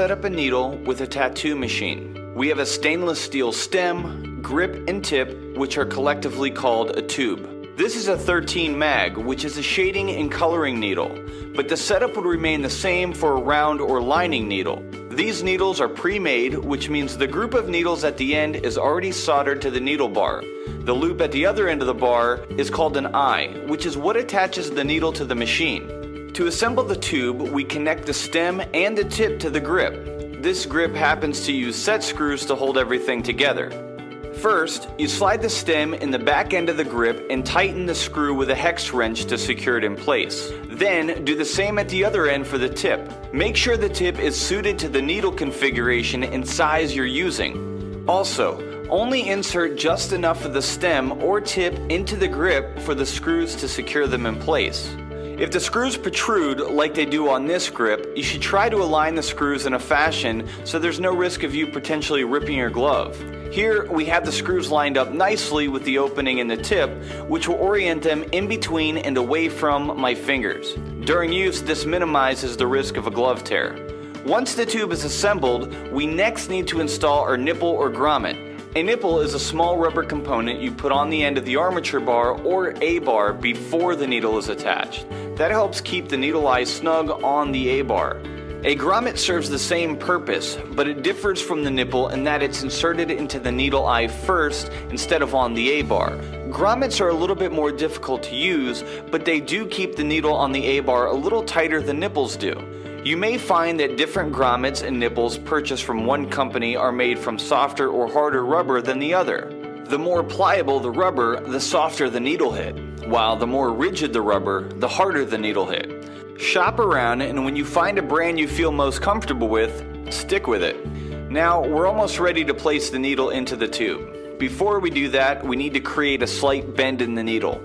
set up a needle with a tattoo machine. We have a stainless steel stem, grip, and tip, which are collectively called a tube. This is a 13 mag, which is a shading and coloring needle, but the setup would remain the same for a round or lining needle. These needles are pre-made, which means the group of needles at the end is already soldered to the needle bar. The loop at the other end of the bar is called an eye, which is what attaches the needle to the machine. To assemble the tube, we connect the stem and the tip to the grip. This grip happens to use set screws to hold everything together. First, you slide the stem in the back end of the grip and tighten the screw with a hex wrench to secure it in place. Then, do the same at the other end for the tip. Make sure the tip is suited to the needle configuration and size you're using. Also, only insert just enough of the stem or tip into the grip for the screws to secure them in place. If the screws protrude like they do on this grip, you should try to align the screws in a fashion so there's no risk of you potentially ripping your glove. Here we have the screws lined up nicely with the opening in the tip, which will orient them in between and away from my fingers. During use, this minimizes the risk of a glove tear. Once the tube is assembled, we next need to install our nipple or grommet. A nipple is a small rubber component you put on the end of the armature bar or A-bar before the needle is attached. That helps keep the needle eye snug on the A-bar. A grommet serves the same purpose, but it differs from the nipple in that it's inserted into the needle eye first instead of on the A-bar. Grommets are a little bit more difficult to use, but they do keep the needle on the A-bar a little tighter than nipples do. You may find that different grommets and nipples purchased from one company are made from softer or harder rubber than the other. The more pliable the rubber, the softer the needle head, while the more rigid the rubber, the harder the needle head. Shop around, and when you find a brand you feel most comfortable with, stick with it. Now, we're almost ready to place the needle into the tube. Before we do that, we need to create a slight bend in the needle.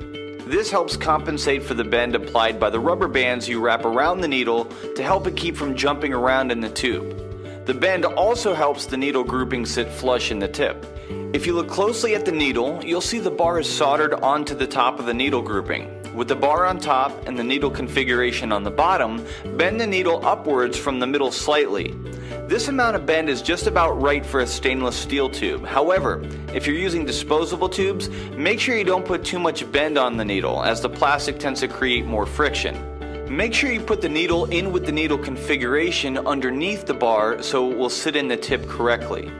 This helps compensate for the bend applied by the rubber bands you wrap around the needle to help it keep from jumping around in the tube. The bend also helps the needle grouping sit flush in the tip. If you look closely at the needle, you'll see the bar is soldered onto the top of the needle grouping. With the bar on top and the needle configuration on the bottom, bend the needle upwards from the middle slightly. This amount of bend is just about right for a stainless steel tube. However, if you're using disposable tubes, make sure you don't put too much bend on the needle, as the plastic tends to create more friction. Make sure you put the needle in with the needle configuration underneath the bar so it will sit in the tip correctly.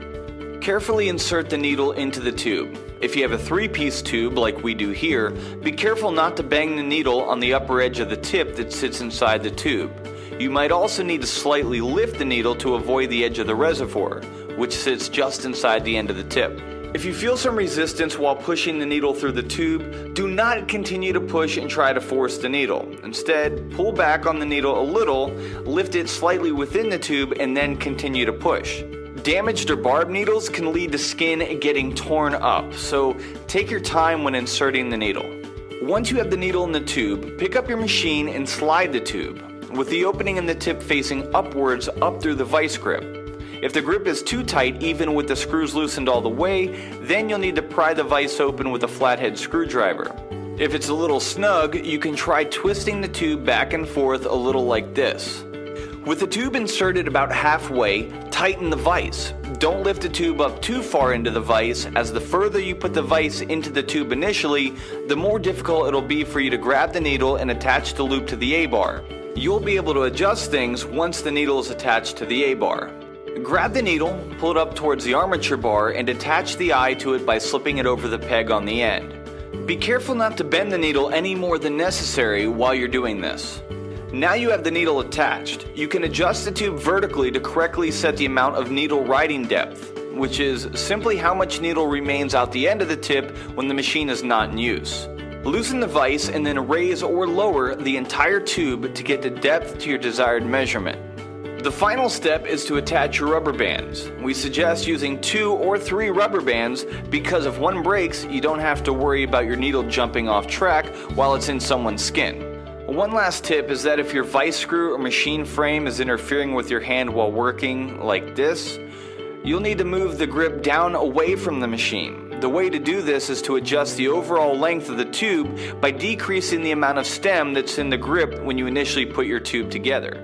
Carefully insert the needle into the tube. If you have a 3-piece tube like we do here, be careful not to bang the needle on the upper edge of the tip that sits inside the tube. You might also need to slightly lift the needle to avoid the edge of the reservoir, which sits just inside the end of the tip. If you feel some resistance while pushing the needle through the tube, do not continue to push and try to force the needle. Instead, pull back on the needle a little, lift it slightly within the tube, and then continue to push. Damaged or barbed needles can lead to skin getting torn up, so take your time when inserting the needle. Once you have the needle in the tube, pick up your machine and slide the tube, with the opening in the tip facing upwards up through the vice grip. If the grip is too tight, even with the screws loosened all the way, then you'll need to pry the vise open with a flathead screwdriver. If it's a little snug, you can try twisting the tube back and forth a little like this. With the tube inserted about halfway, tighten the vise. Don't lift the tube up too far into the vise, as the further you put the vise into the tube initially, the more difficult it'll be for you to grab the needle and attach the loop to the A-bar. You'll be able to adjust things once the needle is attached to the A-bar. Grab the needle, pull it up towards the armature bar, and attach the eye to it by slipping it over the peg on the end. Be careful not to bend the needle any more than necessary while you're doing this. Now you have the needle attached. You can adjust the tube vertically to correctly set the amount of needle riding depth, which is simply how much needle remains out the end of the tip when the machine is not in use. Loosen the vise and then raise or lower the entire tube to get the depth to your desired measurement. The final step is to attach your rubber bands. We suggest using 2 or 3 rubber bands because if one breaks, you don't have to worry about your needle jumping off track while it's in someone's skin. One last tip is that if your vice screw or machine frame is interfering with your hand while working, like this, you'll need to move the grip down away from the machine. The way to do this is to adjust the overall length of the tube by decreasing the amount of stem that's in the grip when you initially put your tube together.